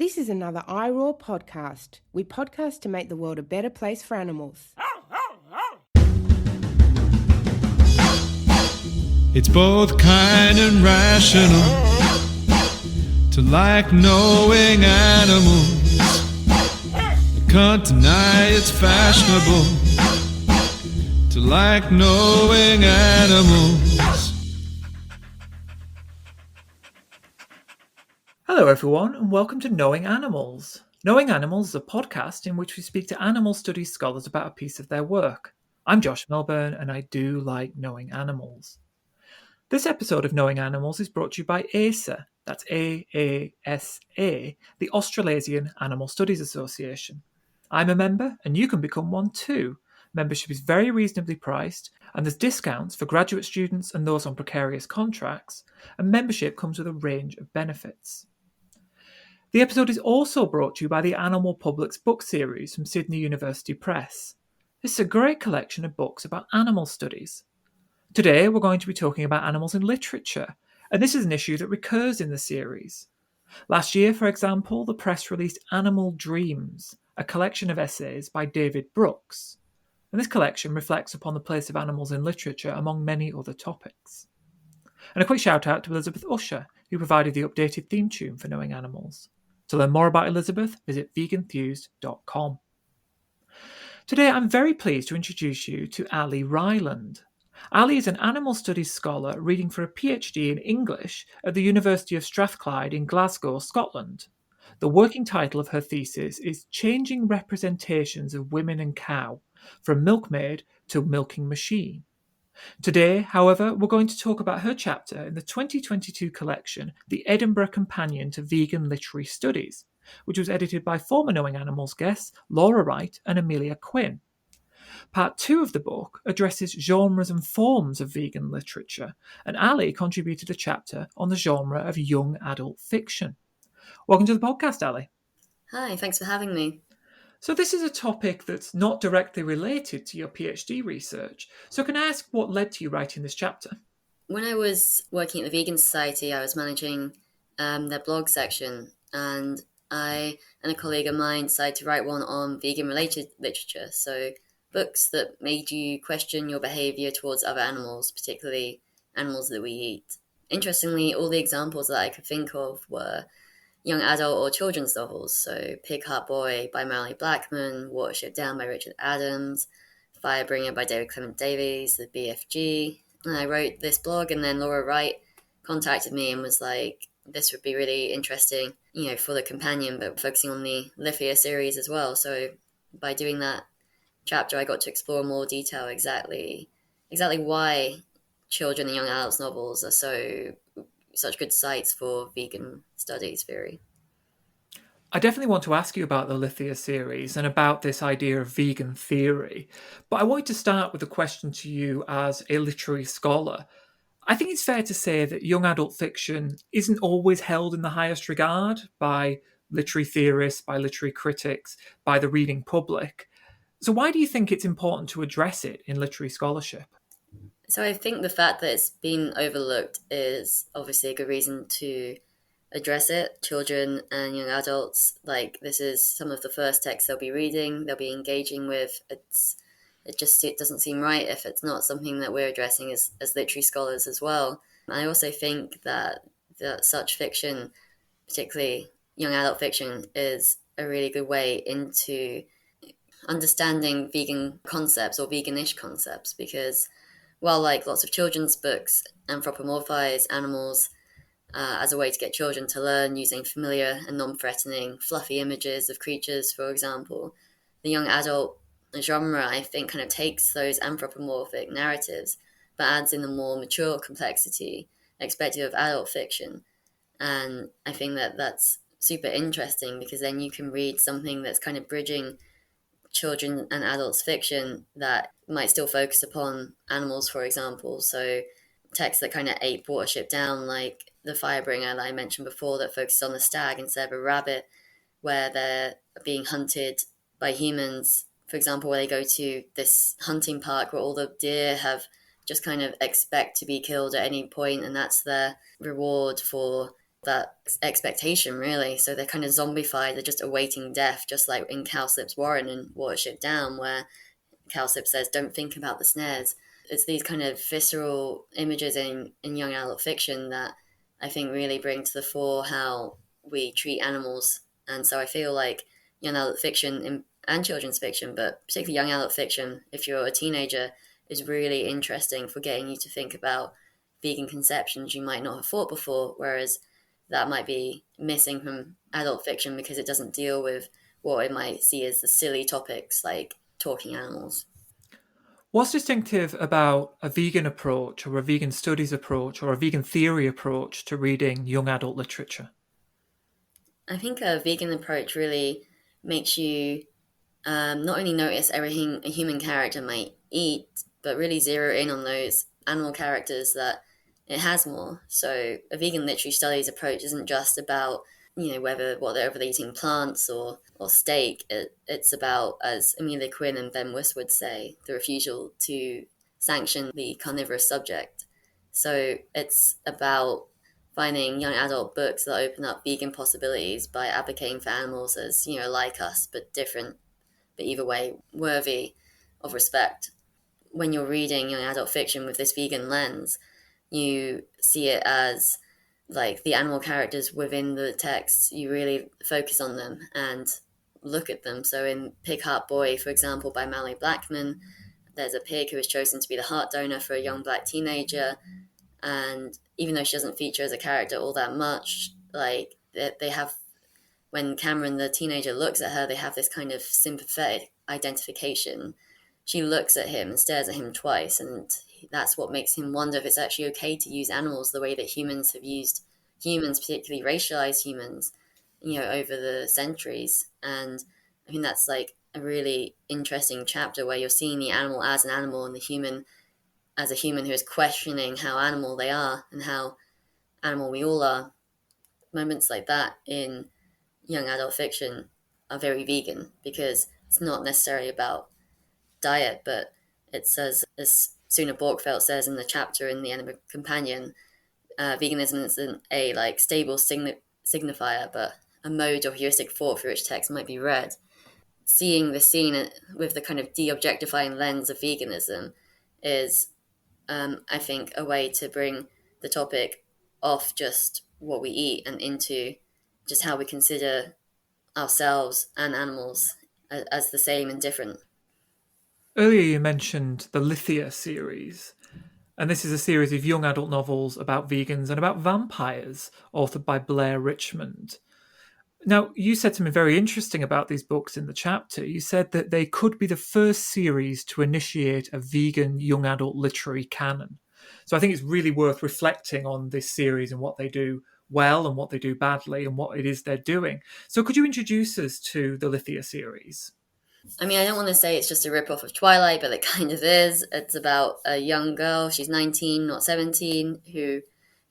This is another iRaw podcast. We podcast to make the world a better place for animals. It's both kind and rational to like knowing animals. I can't deny it's fashionable to like knowing animals. Hello everyone and welcome to Knowing Animals. Knowing Animals is a podcast in which we speak to animal studies scholars about a piece of their work. I'm Josh Melbourne and I do like knowing animals. This episode of Knowing Animals is brought to you by ASA, that's A-A-S-A, the Australasian Animal Studies Association. I'm a member and you can become one too. Membership is very reasonably priced and there's discounts for graduate students and those on precarious contracts, and membership comes with a range of benefits. The episode is also brought to you by the Animal Publics book series from Sydney University Press. This is a great collection of books about animal studies. Today we're going to be talking about animals in literature, and this is an issue that recurs in the series. Last year, for example, the press released Animal Dreams, a collection of essays by David Brooks, and this collection reflects upon the place of animals in literature among many other topics. And a quick shout out to Elizabeth Usher, who provided the updated theme tune for Knowing Animals. To learn more about Elizabeth, visit veganthused.com. Today I'm very pleased to introduce you to Ali Ryland. Ali is an animal studies scholar reading for a PhD in English at the University of Strathclyde in Glasgow, Scotland. The working title of her thesis is Changing Representations of Women and Cow, from Milkmaid to Milking Machine. Today, however, we're going to talk about her chapter in the 2022 collection, The Edinburgh Companion to Vegan Literary Studies, which was edited by former Knowing Animals guests Laura Wright and Emelia Quinn. Part 2 of the book addresses genres and forms of vegan literature, and Ali contributed a chapter on the genre of young adult fiction. Welcome to the podcast, Ali. Hi, thanks for having me. So this is a topic that's not directly related to your PhD research. So can I ask what led to you writing this chapter? When I was working at the Vegan Society, I was managing their blog section, and I and a colleague of mine decided to write one on vegan-related literature, so books that made you question your behaviour towards other animals, particularly animals that we eat. Interestingly, all the examples that I could think of were young adult or children's novels, so Pig Heart Boy by Marilyn Blackman, Watership Down by Richard Adams, Firebringer by David Clement Davies, the BFG. And I wrote this blog, and then Laura Wright contacted me and was like, this would be really interesting, for the companion, but focusing on the Lithia series as well. So by doing that chapter, I got to explore in more detail exactly why children and young adults novels are such good sites for vegan studies theory. I definitely want to ask you about the Lithia series and about this idea of vegan theory, but I wanted to start with a question to you as a literary scholar. I think it's fair to say that young adult fiction isn't always held in the highest regard by literary theorists, by literary critics, by the reading public. So why do you think it's important to address it in literary scholarship? So I think the fact that it's been overlooked is obviously a good reason to address it. Children and young adults, this is some of the first texts they'll be reading, they'll be engaging with. It doesn't seem right if it's not something that we're addressing as literary scholars as well. I also think that such fiction, particularly young adult fiction, is a really good way into understanding vegan concepts or veganish concepts, because while lots of children's books anthropomorphize animals as a way to get children to learn using familiar and non-threatening fluffy images of creatures, for example, the young adult genre, I think, kind of takes those anthropomorphic narratives but adds in the more mature complexity expected of adult fiction. And I think that that's super interesting, because then you can read something that's kind of bridging children and adults fiction that might still focus upon animals, for example. So texts that kind of ape Watership Down, like the Firebringer that I mentioned before, that focuses on the stag instead of a rabbit, where they're being hunted by humans. For example, where they go to this hunting park where all the deer have just kind of expect to be killed at any point, and that's their reward for that expectation, really. So they're kind of zombified. They're just awaiting death, just like in Cowslip's Warren and Watership Down, where Cowslip says, "Don't think about the snares." It's these kind of visceral images in young adult fiction that I think really bring to the fore how we treat animals. And so I feel like young adult fiction and children's fiction, but particularly young adult fiction, if you're a teenager, is really interesting for getting you to think about vegan conceptions you might not have thought before, whereas that might be missing from adult fiction because it doesn't deal with what it might see as the silly topics like talking animals. What's distinctive about a vegan approach or a vegan studies approach or a vegan theory approach to reading young adult literature? I think a vegan approach really makes you not only notice everything a human character might eat, but really zero in on those animal characters that it has more. So a vegan literary studies approach isn't just about whether they're eating plants or steak. It's about, as Amelia Quinn and Ben Wiss would say, the refusal to sanction the carnivorous subject. So it's about finding young adult books that open up vegan possibilities by advocating for animals as like us but different, but either way worthy of respect. When you're reading young adult fiction with this vegan lens, you see it as like the animal characters within the text. You really focus on them and look at them. So in Pig Heart Boy, for example, by Mallory Blackman, there's a pig who is chosen to be the heart donor for a young black teenager. And even though she doesn't feature as a character all that much, like they have, when Cameron, the teenager, looks at her, they have this kind of sympathetic identification. She looks at him and stares at him twice, and that's what makes him wonder if it's actually okay to use animals the way that humans have used humans, particularly racialized humans, over the centuries. And I think that's like a really interesting chapter where you're seeing the animal as an animal and the human as a human who is questioning how animal they are and how animal we all are. Moments like that in young adult fiction are very vegan because it's not necessarily about diet, but it says, as Suna Borgfeldt says in the chapter in the Edinburgh Companion, veganism isn't a stable signifier, but a mode or heuristic thought through which text might be read. Seeing the scene with the kind of de-objectifying lens of veganism is, I think, a way to bring the topic off just what we eat and into just how we consider ourselves and animals as the same and different. Earlier you mentioned the Lithia series, and this is a series of young adult novels about vegans and about vampires, authored by Blair Richmond. Now, you said something very interesting about these books in the chapter. You said that they could be the first series to initiate a vegan young adult literary canon. So I think it's really worth reflecting on this series and what they do well and what they do badly and what it is they're doing. So could you introduce us to the Lithia series? I mean, I don't want to say it's just a rip-off of Twilight, but it kind of is. It's about a young girl, she's 19, not 17, who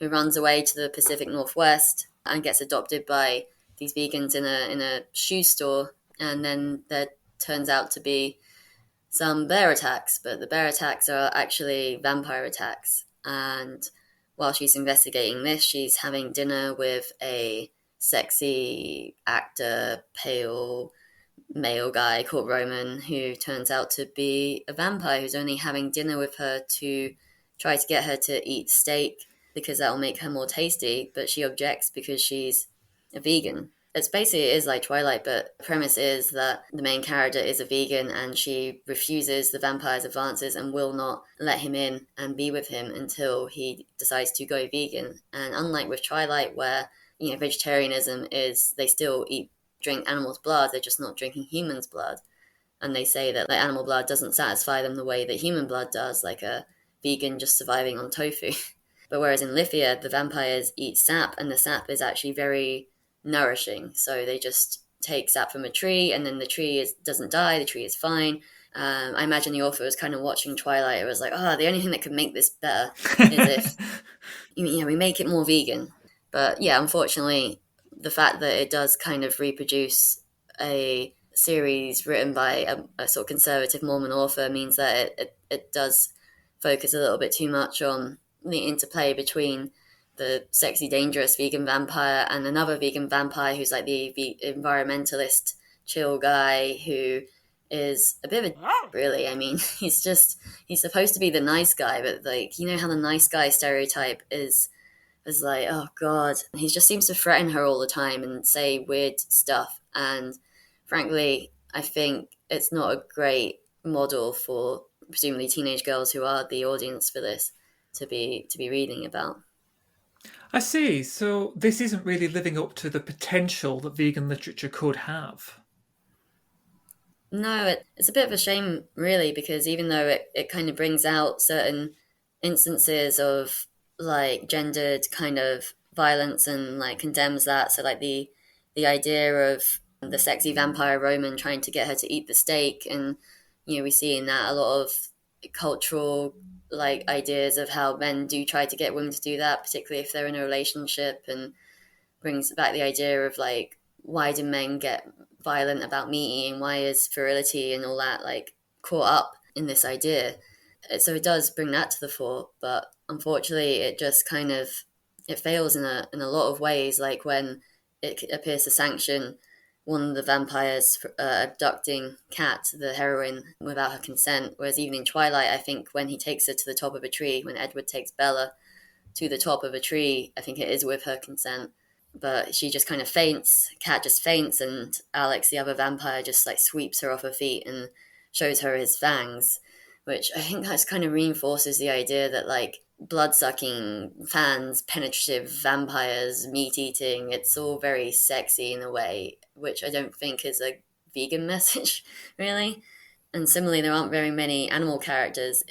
runs away to the Pacific Northwest and gets adopted by these vegans in a shoe store. And then there turns out to be some bear attacks, but the bear attacks are actually vampire attacks. And while she's investigating this, she's having dinner with a sexy actor, pale male guy called Roman, who turns out to be a vampire who's only having dinner with her to try to get her to eat steak because that'll make her more tasty, but she objects because she's a vegan. It is like Twilight, but the premise is that the main character is a vegan and she refuses the vampire's advances and will not let him in and be with him until he decides to go vegan. And unlike with Twilight, where vegetarianism is they still drink animals' blood, they're just not drinking humans' blood. And they say that animal blood doesn't satisfy them the way that human blood does, like a vegan just surviving on tofu. But whereas in Lithia, the vampires eat sap, and the sap is actually very nourishing. So they just take sap from a tree, and then the tree doesn't die, the tree is fine. I imagine the author was kind of watching Twilight. It was like, the only thing that could make this better is if we make it more vegan. But yeah, unfortunately, the fact that it does kind of reproduce a series written by a sort of conservative Mormon author means that it does focus a little bit too much on the interplay between the sexy, dangerous vegan vampire, and another vegan vampire who's like the environmentalist, chill guy who is a bit of a really. I mean, he's supposed to be the nice guy, but like, you know how the nice guy stereotype is like, oh god, he just seems to threaten her all the time and say weird stuff. And frankly, I think it's not a great model for presumably teenage girls who are the audience for this to be reading about. I see. So this isn't really living up to the potential that vegan literature could have. No, it's a bit of a shame, really, because even though it kind of brings out certain instances of like gendered kind of violence and like condemns that, so like the idea of the sexy vampire Roman trying to get her to eat the steak, and you know we see in that a lot of cultural like ideas of how men do try to get women to do that, particularly if they're in a relationship, and brings back the idea of like, why do men get violent about meat eating? Why is virility and all that like caught up in this idea? So it does bring that to the fore, but unfortunately, it just kind of it fails in a lot of ways. Like when it appears to sanction one of the vampires abducting Kat, the heroine, without her consent. Whereas even in Twilight, I think when he takes her to the top of a tree, when Edward takes Bella to the top of a tree, I think it is with her consent. But she just kind of faints. Kat just faints, and Alex, the other vampire, just like sweeps her off her feet and shows her his fangs, which I think that's kind of reinforces the idea that like blood-sucking fans, penetrative vampires, meat-eating, it's all very sexy in a way, which I don't think is a vegan message, really. And similarly, there aren't very many animal characters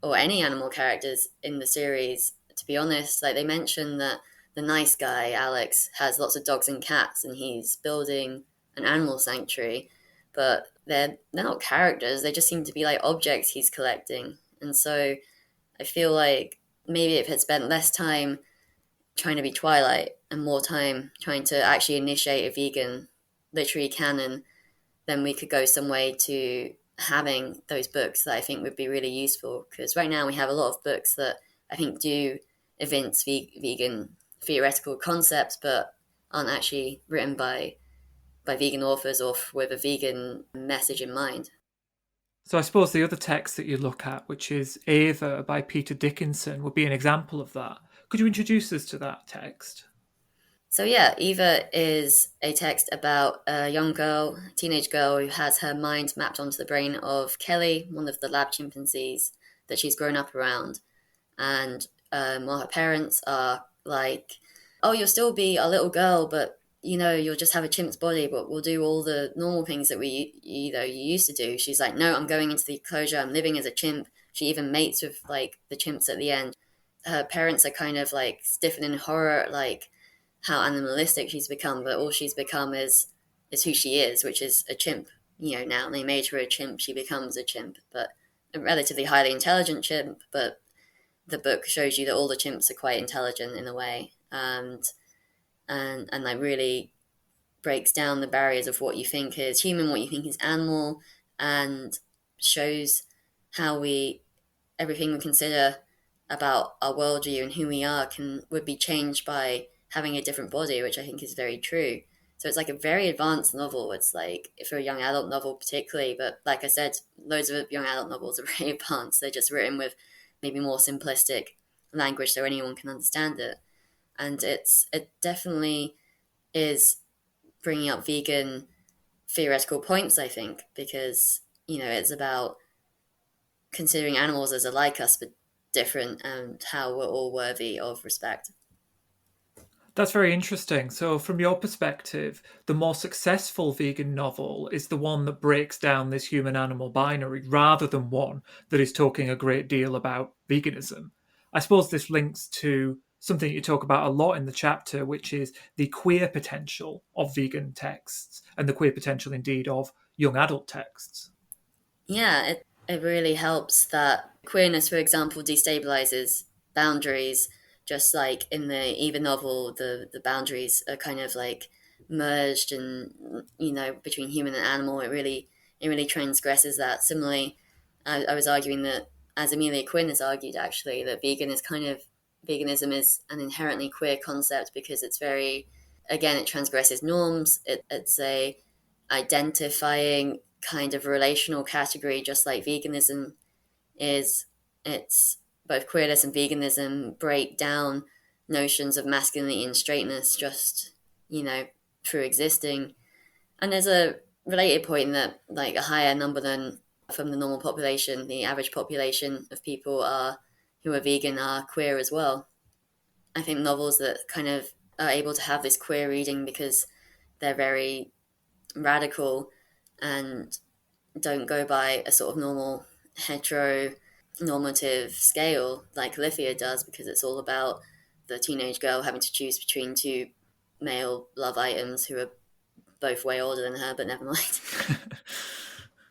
or any animal characters in the series, to be honest. Like they mention that the nice guy, Alex, has lots of dogs and cats and he's building an animal sanctuary, but they're not characters, they just seem to be like objects he's collecting. And so I feel like maybe if it spent less time trying to be Twilight and more time trying to actually initiate a vegan literary canon, then we could go some way to having those books that I think would be really useful. Because right now we have a lot of books that I think do evince vegan theoretical concepts, but aren't actually written by vegan authors or with a vegan message in mind. So I suppose the other text that you look at, which is Ava by Peter Dickinson, would be an example of that. Could you introduce us to that text? So yeah, Eva is a text about a young girl, teenage girl, who has her mind mapped onto the brain of Kelly, one of the lab chimpanzees that she's grown up around. And while her parents are like, oh, you'll still be a little girl, but you know, you'll just have a chimp's body, but we'll do all the normal things that you used to do. She's like, no, I'm going into the enclosure. I'm living as a chimp. She even mates with like the chimps at the end. Her parents are kind of like stiffen in horror, like how animalistic she's become, but all she's become is who she is, which is a chimp. You know, now they made her a chimp. She becomes a chimp, but a relatively highly intelligent chimp. But the book shows you that all the chimps are quite intelligent in a way. And like really breaks down the barriers of what you think is human, what you think is animal, and shows how everything we consider about our worldview and who we are would be changed by having a different body, which I think is very true. So it's like a very advanced novel. It's like, for a young adult novel particularly, but like I said, loads of young adult novels are very advanced. They're just written with maybe more simplistic language so anyone can understand it. And it definitely is bringing up vegan theoretical points, I think, because, you know, it's about considering animals as alike us but different, and how we're all worthy of respect. That's very interesting. So, from your perspective, the more successful vegan novel is the one that breaks down this human animal binary rather than one that is talking a great deal about veganism. I suppose this links to something you talk about a lot in the chapter, which is the queer potential of vegan texts and the queer potential indeed of young adult texts. Yeah, it really helps that queerness, for example, destabilizes boundaries. Just like in the Eva novel, the boundaries are kind of like merged, and you know, between human and animal, it really transgresses that. Similarly, I was arguing that, as Amelia Quinn has argued, actually, that vegan is kind of veganism is an inherently queer concept because it's very, again, it transgresses norms. It's a identifying kind of relational category, just like veganism is. It's both queerness and veganism break down notions of masculinity and straightness just, through existing. And there's a related point that like a higher number than from the normal population, the average population of people who are vegan are queer as well. I think novels that kind of are able to have this queer reading because they're very radical and don't go by a sort of normal heteronormative scale like Lithia does, because it's all about the teenage girl having to choose between two male love items who are both way older than her, but never mind.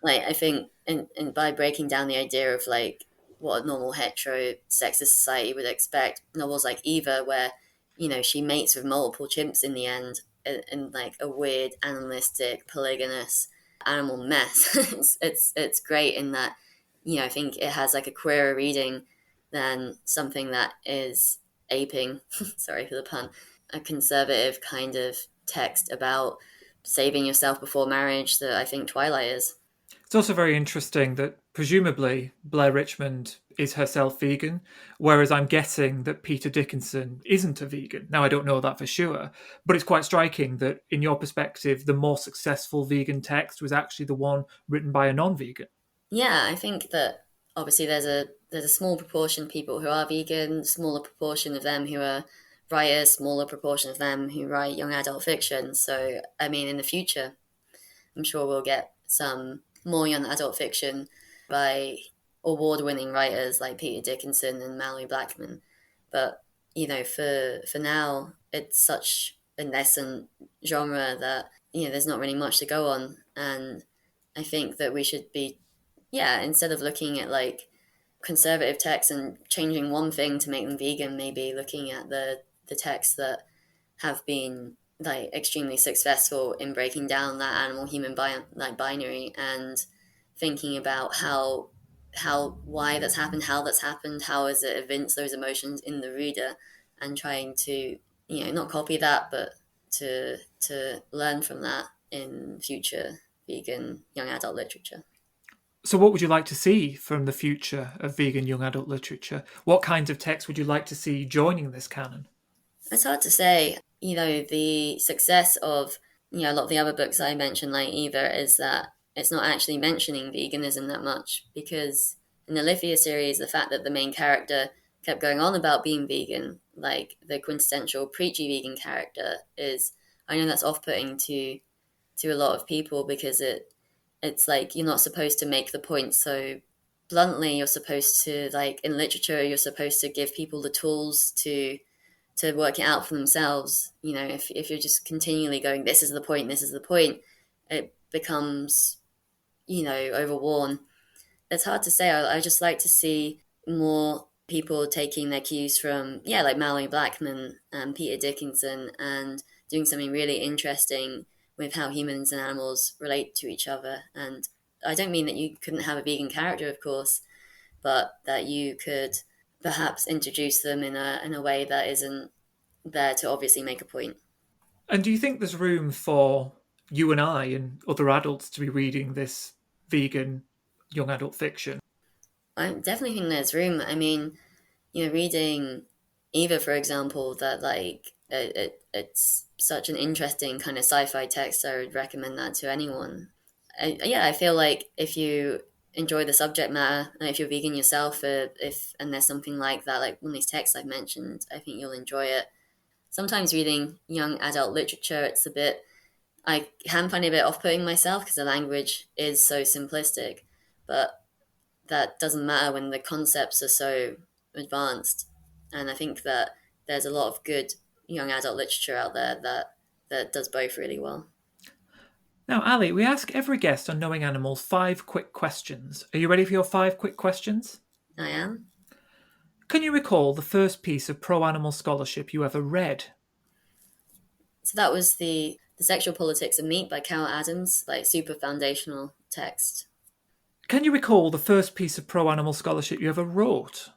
Like, I think and by breaking down the idea of like what a normal heterosexist society would expect, novels like Eva, where she mates with multiple chimps in the end, in like a weird animalistic polygamous animal mess. it's great in that I think it has like a queerer reading than something that is aping sorry for the pun, a conservative kind of text about saving yourself before marriage that I think Twilight is. It's also very interesting that presumably Blair Richmond is herself vegan, whereas I'm guessing that Peter Dickinson isn't a vegan. Now, I don't know that for sure, but it's quite striking that in your perspective, the more successful vegan text was actually the one written by a non-vegan. Yeah, I think that obviously there's a small proportion of people who are vegan, smaller proportion of them who are writers, smaller proportion of them who write young adult fiction. So, I mean, in the future, I'm sure we'll get some more young adult fiction by award-winning writers like Peter Dickinson and Mallory Blackman. But, for now, it's such a nascent genre that, there's not really much to go on. And I think that we should be, instead of looking at like conservative texts and changing one thing to make them vegan, maybe looking at the texts that have been like extremely successful in breaking down that animal human binary, and thinking about why that's happened, how has it evinced those emotions in the reader, and trying to not copy that, but to learn from that in future vegan young adult literature. So what would you like to see from the future of vegan young adult literature? What kinds of texts would you like to see joining this canon? It's hard to say. The success of, a lot of the other books I mentioned, like Eva, is that it's not actually mentioning veganism that much, because in the Lithia series, the fact that the main character kept going on about being vegan, like the quintessential preachy vegan character, I know that's off-putting to a lot of people, because it's like you're not supposed to make the point so bluntly. You're supposed to, like in literature, you're supposed to give people the tools to work it out for themselves. If you're just continually going, this is the point, it becomes, overworn. It's hard to say. I just like to see more people taking their cues from, like Mallory Blackman and Peter Dickinson, and doing something really interesting with how humans and animals relate to each other. And I don't mean that you couldn't have a vegan character, of course, but that you could perhaps introduce them in a way that isn't there to obviously make a point. And do you think there's room for you and I and other adults to be reading this vegan young adult fiction? I definitely think there's room. I mean, reading Eva, for example, that like it's such an interesting kind of sci-fi text. I would recommend that to anyone. I feel like if you enjoy the subject matter, and if you're vegan yourself, and there's something like that, like one of these texts I've mentioned, I think you'll enjoy it. Sometimes reading young adult literature, I can find it a bit off-putting myself because the language is so simplistic, but that doesn't matter when the concepts are so advanced. And I think that there's a lot of good young adult literature out there that does both really well. Now, Ali, we ask every guest on Knowing Animals 5 quick questions. Are you ready for your 5 quick questions? I am. Can you recall the first piece of pro-animal scholarship you ever read? So that was the Sexual Politics of Meat by Carol Adams, like super foundational text. Can you recall the first piece of pro-animal scholarship you ever wrote?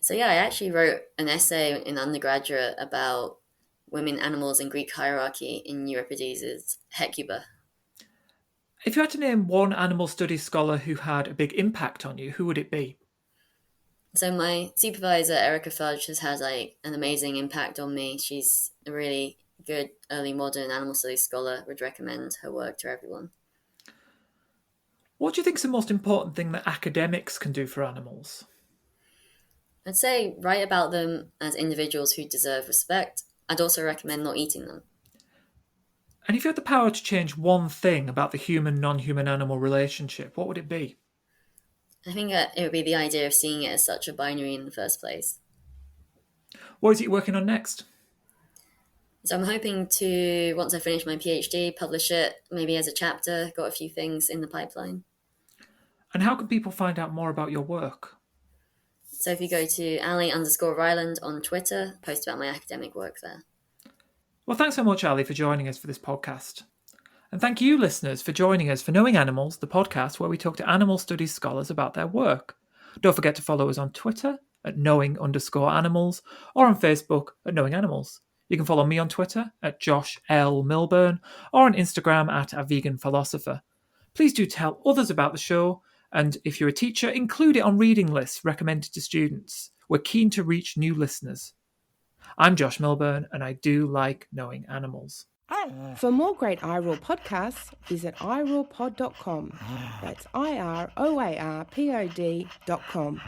So yeah, I actually wrote an essay in undergraduate about women, animals, and Greek hierarchy in Euripides' Hecuba. If you had to name one animal studies scholar who had a big impact on you, who would it be? So my supervisor, Erica Fudge, has had an amazing impact on me. She's a really good early modern animal studies scholar. Would recommend her work to everyone. What do you think is the most important thing that academics can do for animals? I'd say write about them as individuals who deserve respect. I'd also recommend not eating them. And if you had the power to change one thing about the human-non-human animal relationship, what would it be? I think it would be the idea of seeing it as such a binary in the first place. What is it you're working on next? So I'm hoping to, once I finish my PhD, publish it maybe as a chapter. Got a few things in the pipeline. And how can people find out more about your work? So if you go to Ali_Ryland on Twitter, post about my academic work there. Well, thanks so much, Ali, for joining us for this podcast. And thank you, listeners, for joining us for Knowing Animals, the podcast where we talk to animal studies scholars about their work. Don't forget to follow us on Twitter at knowing_animals or on Facebook at Knowing Animals. You can follow me on Twitter at Josh L. Milburn or on Instagram at A Vegan Philosopher. Please do tell others about the show, and if you're a teacher, include it on reading lists recommended to students. We're keen to reach new listeners. I'm Josh Milburn, and I do like knowing animals. For more great iRaw podcasts, visit irawpod.com. That's IROARPOD.com.